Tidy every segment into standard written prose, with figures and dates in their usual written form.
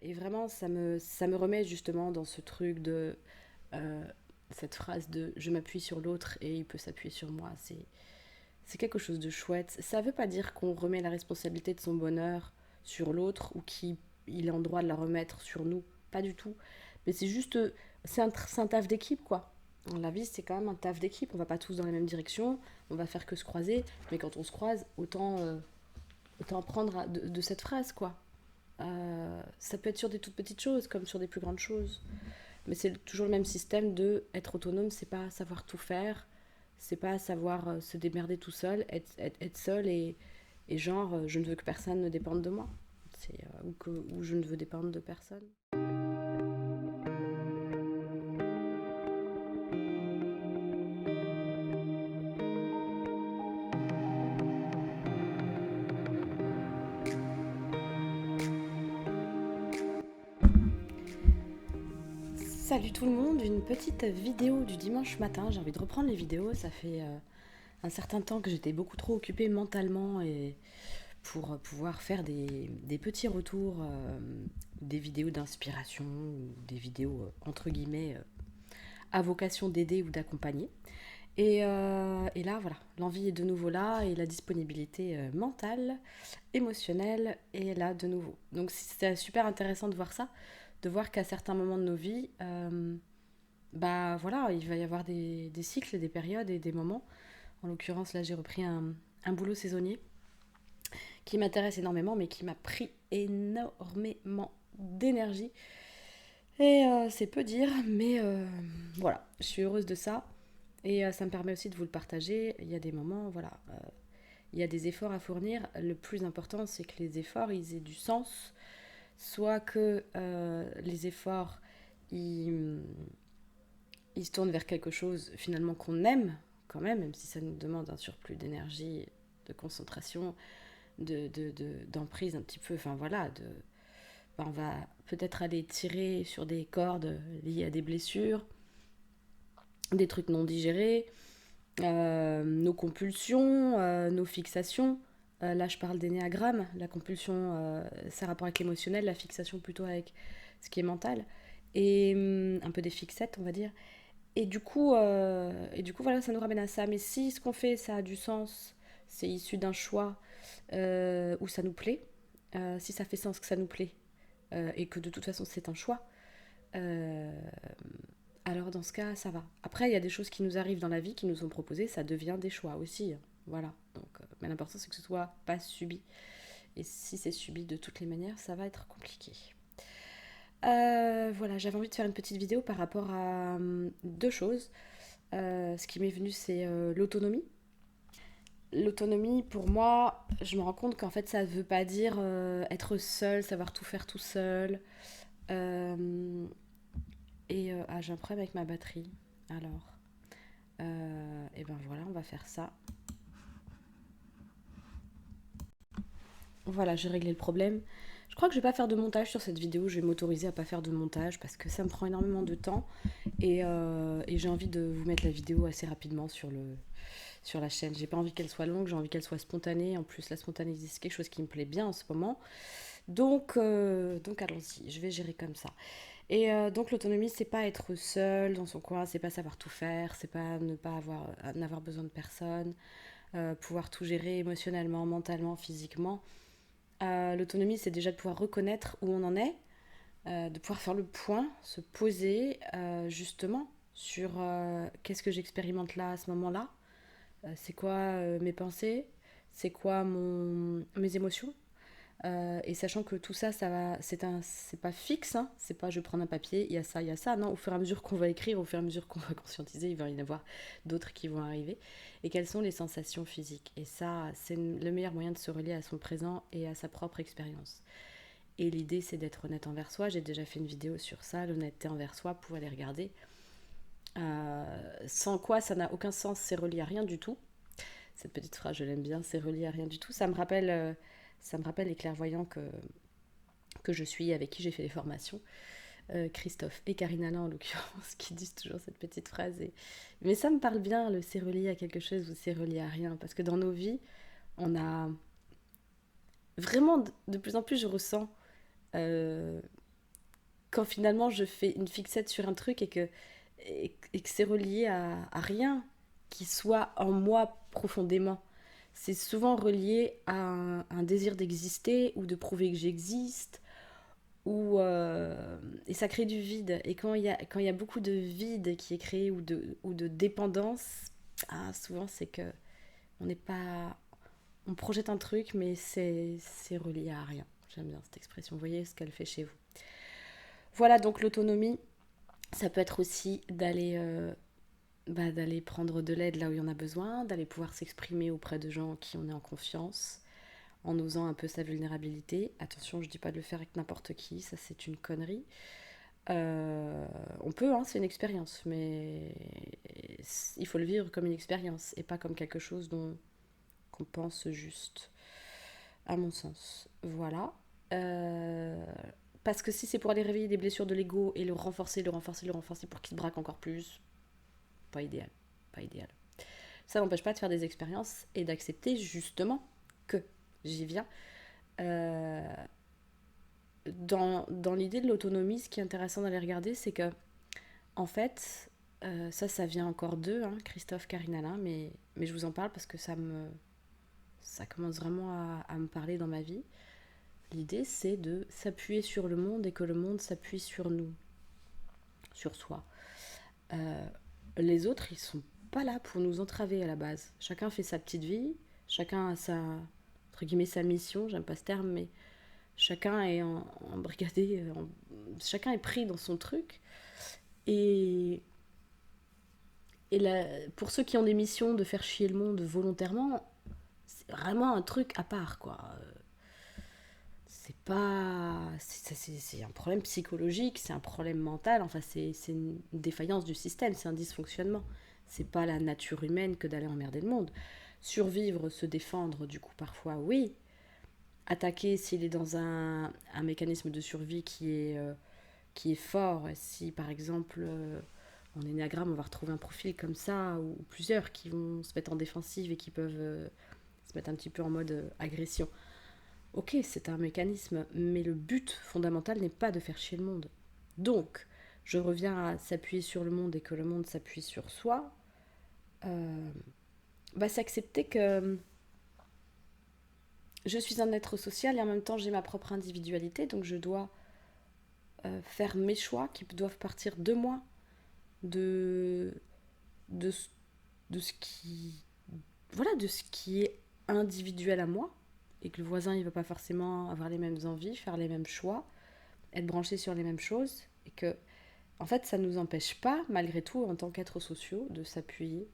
Et vraiment, ça me remet justement dans ce truc de euh, cette phrase de je m'appuie sur l'autre et il peut s'appuyer sur moi. C'est quelque chose de chouette. Ça veut pas dire qu'on remet la responsabilité de son bonheur sur l'autre ou qu'il est en droit de la remettre sur nous. Pas du tout. Mais c'est juste, c'est un taf d'équipe quoi. La vie, c'est quand même un taf d'équipe. On va pas tous dans la même direction, on va faire que se croiser. Mais quand on se croise, autant apprendre de cette phrase quoi. Ça peut être sur des toutes petites choses comme sur des plus grandes choses. Mais c'est toujours le même système de être autonome, c'est pas savoir tout faire, c'est pas savoir se démerder tout seul, être seul et genre je ne veux que personne ne dépende de moi. Ou je ne veux dépendre de personne. Salut tout le monde, une petite vidéo du dimanche matin. J'ai envie de reprendre les vidéos, ça fait un certain temps que j'étais beaucoup trop occupée mentalement et pour pouvoir faire des petits retours, des vidéos d'inspiration ou des vidéos entre guillemets à vocation d'aider ou d'accompagner. Et là, voilà, l'envie est de nouveau là et la disponibilité mentale, émotionnelle est là de nouveau. Donc c'est super intéressant de voir ça, de voir qu'à certains moments de nos vies, bah voilà, il va y avoir des cycles, des périodes et des moments. En l'occurrence, là, j'ai repris un boulot saisonnier qui m'intéresse énormément, mais qui m'a pris énormément d'énergie. Et c'est peu dire, mais voilà, je suis heureuse de ça. Et ça me permet aussi de vous le partager. Il y a des moments, voilà, il y a des efforts à fournir. Le plus important, c'est que les efforts, ils aient du sens. Soit que les efforts, ils, ils se tournent vers quelque chose finalement qu'on aime, quand même si ça nous demande un surplus d'énergie, de concentration, d'emprise un petit peu. Enfin voilà, on va peut-être aller tirer sur des cordes liées à des blessures, des trucs non digérés, nos compulsions, nos fixations. Là, je parle d'énéagramme. La compulsion, c'est rapport avec l'émotionnel, la fixation plutôt avec ce qui est mental. Et un peu des fixettes, on va dire. Et du coup, voilà, ça nous ramène à ça. Mais si ce qu'on fait, ça a du sens, c'est issu d'un choix où ça nous plaît, si ça fait sens que ça nous plaît, et que de toute façon c'est un choix, euh, alors dans ce cas, ça va. Après, il y a des choses qui nous arrivent dans la vie, qui nous sont proposées, ça devient des choix aussi. Voilà. Donc, mais l'important, c'est que ce soit pas subi. Et si c'est subi de toutes les manières, ça va être compliqué. Voilà, j'avais envie de faire une petite vidéo par rapport à deux choses. Ce qui m'est venu, c'est l'autonomie. L'autonomie, pour moi, je me rends compte qu'en fait, ça ne veut pas dire être seul, savoir tout faire tout seul. Euh, j'ai un problème avec ma batterie. Alors, et ben voilà, on va faire ça. Voilà, j'ai réglé le problème. Je crois que je vais pas faire de montage sur cette vidéo. Je vais m'autoriser à pas faire de montage parce que ça me prend énormément de temps et j'ai envie de vous mettre la vidéo assez rapidement sur la chaîne. J'ai pas envie qu'elle soit longue, j'ai envie qu'elle soit spontanée. En plus, la spontanéité, c'est quelque chose qui me plaît bien en ce moment. Donc allons-y, je vais gérer comme ça. Donc l'autonomie, c'est pas être seul dans son coin, c'est pas savoir tout faire, c'est pas ne pas n'avoir besoin de personne, pouvoir tout gérer émotionnellement, mentalement, physiquement. L'autonomie, c'est déjà de pouvoir reconnaître où on en est, de pouvoir faire le point, se poser justement sur qu'est-ce que j'expérimente là à ce moment-là, c'est quoi mes pensées, c'est quoi mes émotions. Et sachant que tout ça, c'est pas fixe, hein, c'est pas je prends un papier, il y a ça, non, au fur et à mesure qu'on va écrire, au fur et à mesure qu'on va conscientiser, il va y en avoir d'autres qui vont arriver. Et quelles sont les sensations physiques. Et ça, c'est le meilleur moyen de se relier à son présent et à sa propre expérience. Et l'idée, c'est d'être honnête envers soi. J'ai déjà fait une vidéo sur ça, l'honnêteté envers soi, pour aller regarder. Sans quoi, ça n'a aucun sens, c'est relié à rien du tout. Cette petite phrase, je l'aime bien, c'est relié à rien du tout. Ça me rappelle les clairvoyants que je suis, avec qui j'ai fait les formations, Christophe et Karina en l'occurrence, qui disent toujours cette petite phrase. Mais ça me parle bien, le c'est relié à quelque chose ou c'est relié à rien, parce que dans nos vies, on a vraiment, de plus en plus, je ressens, euh, quand finalement je fais une fixette sur un truc et que c'est relié à rien qui soit en moi profondément. C'est souvent relié à un désir d'exister ou de prouver que j'existe. Et ça crée du vide. Et quand il y a beaucoup de vide qui est créé ou de dépendance, souvent c'est que on n'est pas. On projette un truc, mais c'est relié à rien. J'aime bien cette expression. Vous voyez ce qu'elle fait chez vous. Voilà, donc l'autonomie, ça peut être aussi d'aller prendre de l'aide là où il y en a besoin, d'aller pouvoir s'exprimer auprès de gens en qui on est en confiance, en osant un peu sa vulnérabilité. Attention, je dis pas de le faire avec n'importe qui, ça c'est une connerie. On peut, hein, c'est une expérience, mais il faut le vivre comme une expérience et pas comme quelque chose qu'on pense juste, à mon sens. Voilà. Euh, Parce que si c'est pour aller réveiller des blessures de l'ego et le renforcer, le renforcer, le renforcer pour qu'il se braque encore plus, pas idéal. Pas idéal. Ça n'empêche pas de faire des expériences et d'accepter justement que j'y viens. Euh, dans l'idée de l'autonomie, ce qui est intéressant d'aller regarder, c'est que, en fait, ça vient encore d'eux, hein, Christophe, Karine, Alain, mais je vous en parle parce que ça commence vraiment à me parler dans ma vie. L'idée, c'est de s'appuyer sur le monde et que le monde s'appuie sur nous, sur soi. Euh, les autres, ils sont pas là pour nous entraver à la base. Chacun fait sa petite vie, chacun a entre guillemets, sa mission, j'aime pas ce terme, mais chacun est en brigadé, chacun est pris dans son truc. Et, et là, pour ceux qui ont des missions de faire chier le monde volontairement, c'est vraiment un truc à part, quoi. C'est pas. C'est un problème psychologique, c'est un problème mental, enfin, c'est une défaillance du système, c'est un dysfonctionnement. C'est pas la nature humaine que d'aller emmerder le monde. Survivre, se défendre, du coup, parfois, oui. Attaquer s'il est dans un mécanisme de survie qui est fort. Si, par exemple, en énéagramme, on va retrouver un profil comme ça, ou plusieurs qui vont se mettre en défensive et qui peuvent se mettre un petit peu en mode agression. Ok, c'est un mécanisme, mais le but fondamental n'est pas de faire chier le monde. Donc, je reviens à s'appuyer sur le monde et que le monde s'appuie sur soi. Euh, c'est accepter que je suis un être social et en même temps j'ai ma propre individualité, donc je dois faire mes choix qui doivent partir de moi, de, de, de ce qui voilà, de ce qui est individuel à moi et que le voisin il va pas forcément avoir les mêmes envies, faire les mêmes choix, être branché sur les mêmes choses et que en fait ça ne nous empêche pas malgré tout en tant qu'êtres sociaux de s'appuyer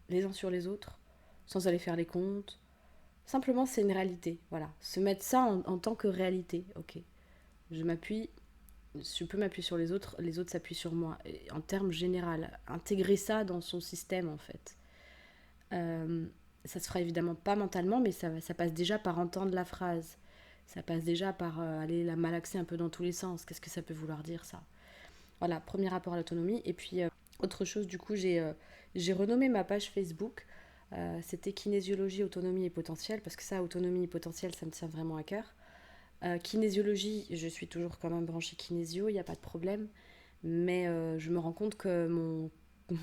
les uns sur les autres sans aller faire les comptes. Simplement c'est une réalité, voilà, se mettre ça en tant que réalité. Ok, je m'appuie, je peux m'appuyer sur les autres s'appuient sur moi. Et en termes général, intégrer ça dans son système en fait. Euh, Ça se fera évidemment pas mentalement, mais ça passe déjà par entendre la phrase. Ça passe déjà par aller la malaxer un peu dans tous les sens. Qu'est-ce que ça peut vouloir dire ça? Voilà, premier rapport à l'autonomie. Et puis, autre chose, du coup, j'ai renommé ma page Facebook. C'était kinésiologie, autonomie et potentiel, parce que ça, autonomie et potentiel, ça me tient vraiment à cœur. Kinésiologie, je suis toujours quand même branchée kinésio, il n'y a pas de problème. Mais je me rends compte que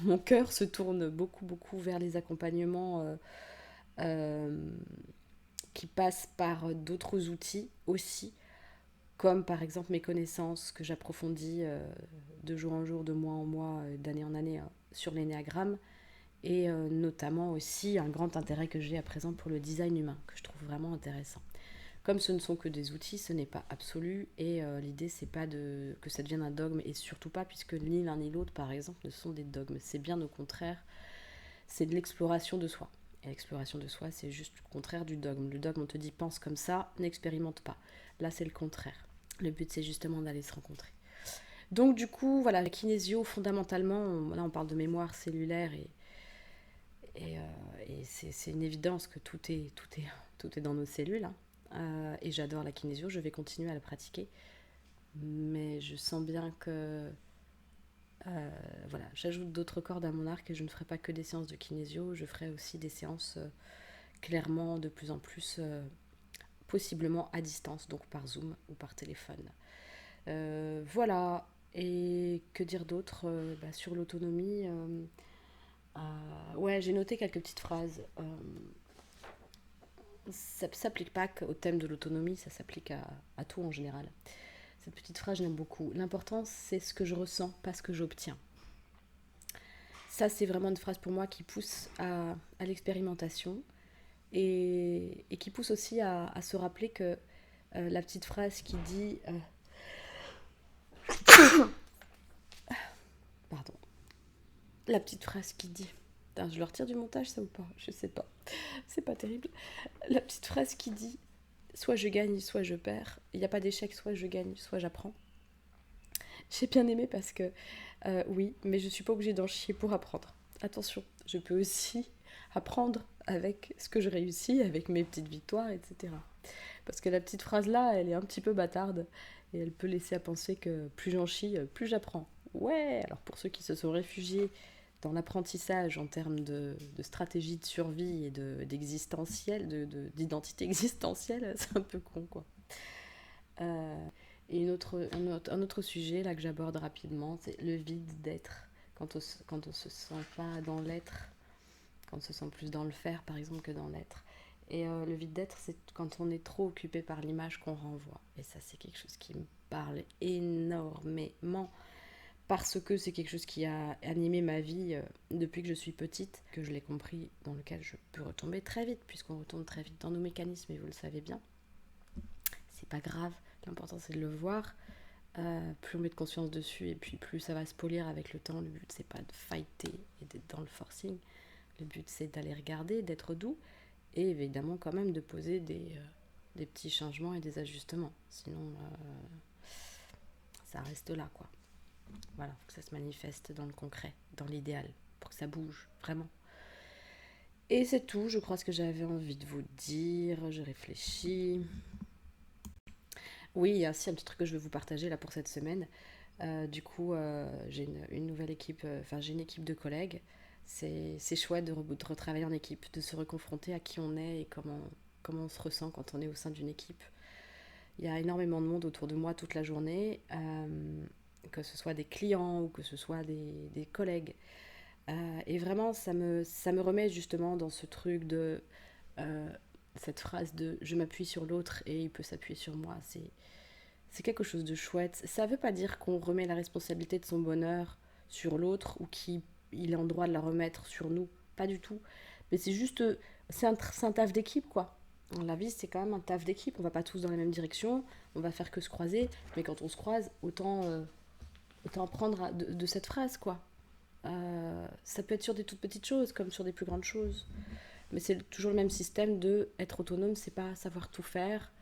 mon cœur se tourne beaucoup, beaucoup vers les accompagnements euh, qui passent par d'autres outils aussi, comme par exemple mes connaissances que j'approfondis de jour en jour, de mois en mois, d'année en année sur l'énéagramme, et notamment aussi un grand intérêt que j'ai à présent pour le design humain, que je trouve vraiment intéressant. Comme ce ne sont que des outils, ce n'est pas absolu et l'idée c'est pas que ça devienne un dogme et surtout pas puisque ni l'un ni l'autre par exemple ne sont des dogmes. C'est bien au contraire, c'est de l'exploration de soi. Et l'exploration de soi c'est juste le contraire du dogme. Le dogme on te dit pense comme ça, n'expérimente pas. Là c'est le contraire. Le but c'est justement d'aller se rencontrer. Donc du coup voilà, la kinésio fondamentalement, là on parle de mémoire cellulaire et, et c'est une évidence que tout est dans nos cellules, hein. Et j'adore la kinésio, je vais continuer à la pratiquer. Mais je sens bien que voilà, j'ajoute d'autres cordes à mon arc et je ne ferai pas que des séances de kinésio, je ferai aussi des séances clairement de plus en plus possiblement à distance, donc par Zoom ou par téléphone. Voilà. Et que dire d'autre sur l'autonomie ouais, j'ai noté quelques petites phrases. Ça s'applique pas qu'au thème de l'autonomie, ça s'applique à tout en général. Cette petite phrase, je l'aime beaucoup. L'important, c'est ce que je ressens, pas ce que j'obtiens. Ça, c'est vraiment une phrase pour moi qui pousse à l'expérimentation et qui pousse aussi à se rappeler que la petite phrase qui dit... pardon. La petite phrase qui dit... Putain, je le retire du montage, ça ou pas? Je sais pas. C'est pas terrible. La petite phrase qui dit soit je gagne, soit je perds. Il n'y a pas d'échec, soit je gagne, soit j'apprends. J'ai bien aimé parce que oui, mais je suis pas obligée d'en chier pour apprendre. Attention, je peux aussi apprendre avec ce que je réussis, avec mes petites victoires, etc. Parce que la petite phrase là, elle est un petit peu bâtarde et elle peut laisser à penser que plus j'en chie, plus j'apprends. Ouais, alors pour ceux qui se sont réfugiés dans l'apprentissage en termes de stratégie de survie et d'existentiel, d'identité existentielle, c'est un peu con quoi. Euh, et un autre sujet là que j'aborde rapidement, c'est le vide d'être. Quand on se sent pas dans l'être, quand on se sent plus dans le faire par exemple que dans l'être. Et le vide d'être, c'est quand on est trop occupé par l'image qu'on renvoie. Et ça, c'est quelque chose qui me parle énormément parce que c'est quelque chose qui a animé ma vie depuis que je suis petite, que je l'ai compris, dans lequel je peux retomber très vite, puisqu'on retombe très vite dans nos mécanismes, et vous le savez bien. C'est pas grave, l'important c'est de le voir. Plus on met de conscience dessus, et puis plus ça va se polir avec le temps. Le but, c'est pas de fighter et d'être dans le forcing. Le but, c'est d'aller regarder, d'être doux, et évidemment quand même de poser des petits changements et des ajustements. Sinon, ça reste là, quoi. Voilà, faut que ça se manifeste dans le concret, dans l'idéal, pour que ça bouge, vraiment. Et c'est tout, je crois, ce que j'avais envie de vous dire. Je réfléchis. Oui, il y a aussi un petit truc que je veux vous partager là pour cette semaine. Du coup, j'ai une nouvelle équipe, enfin j'ai une équipe de collègues. C'est chouette de retravailler en équipe, de se reconfronter à qui on est et comment on se ressent quand on est au sein d'une équipe. Il y a énormément de monde autour de moi toute la journée, que ce soit des clients ou que ce soit des collègues. Et vraiment, ça me remet justement dans ce truc de euh, cette phrase de je m'appuie sur l'autre et il peut s'appuyer sur moi. C'est quelque chose de chouette. Ça ne veut pas dire qu'on remet la responsabilité de son bonheur sur l'autre ou qu'il est en droit de la remettre sur nous. Pas du tout. Mais c'est juste, c'est un taf d'équipe quoi. La vie, c'est quand même un taf d'équipe. On va pas tous dans la même direction. On va faire que se croiser. Mais quand on se croise, autant apprendre de cette phrase quoi. Ça peut être sur des toutes petites choses comme sur des plus grandes choses. Mais c'est toujours le même système de être autonome, c'est pas savoir tout faire,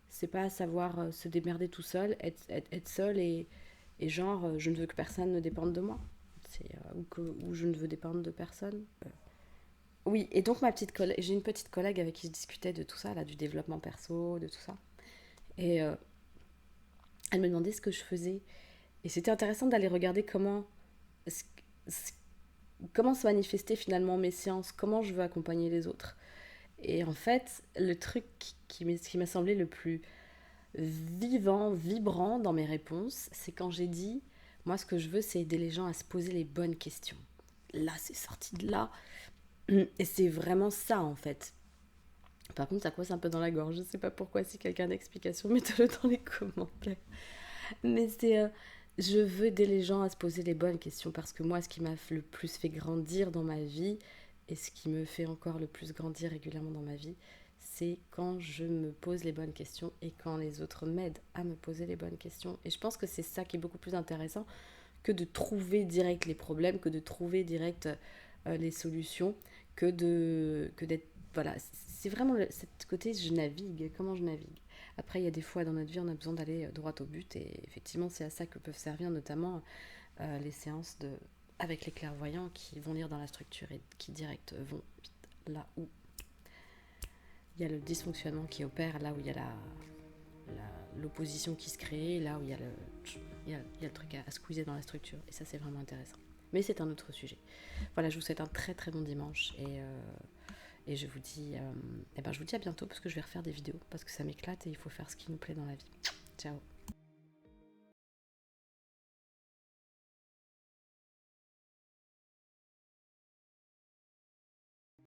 c'est pas savoir se démerder tout seul, être seul et genre je ne veux que personne ne dépende de moi. Ou je ne veux dépendre de personne. Oui, et donc j'ai une petite collègue avec qui je discutais de tout ça, là, du développement perso, de tout ça. Et elle me demandait ce que je faisais. Et c'était intéressant d'aller regarder ce- comment se manifestaient finalement mes séances, comment je veux accompagner les autres. Et en fait, le truc qui m'a semblé le plus vivant, vibrant dans mes réponses, c'est quand j'ai dit, moi ce que je veux, c'est aider les gens à se poser les bonnes questions. Là, c'est sorti de là. Et c'est vraiment ça en fait. Par contre, ça coince un peu dans la gorge. Je sais pas pourquoi. Si quelqu'un a une explication, mettez-le dans les commentaires. Mais je veux aider les gens à se poser les bonnes questions parce que moi, ce qui m'a le plus fait grandir dans ma vie et ce qui me fait encore le plus grandir régulièrement dans ma vie, c'est quand je me pose les bonnes questions et quand les autres m'aident à me poser les bonnes questions. Et je pense que c'est ça qui est beaucoup plus intéressant que de trouver direct les problèmes, que de trouver direct les solutions, que d'être... Voilà, c'est vraiment ce côté je navigue, comment je navigue. Après, il y a des fois dans notre vie, on a besoin d'aller droit au but et effectivement, c'est à ça que peuvent servir notamment les séances avec les clairvoyants qui vont lire dans la structure et qui direct vont là où il y a le dysfonctionnement qui opère, là où il y a l'opposition qui se crée, là où il y a le truc à squeezer dans la structure. Et ça, c'est vraiment intéressant. Mais c'est un autre sujet. Voilà, je vous souhaite un très très bon dimanche et je vous dis je vous dis à bientôt parce que je vais refaire des vidéos parce que ça m'éclate et il faut faire ce qui nous plaît dans la vie. Ciao.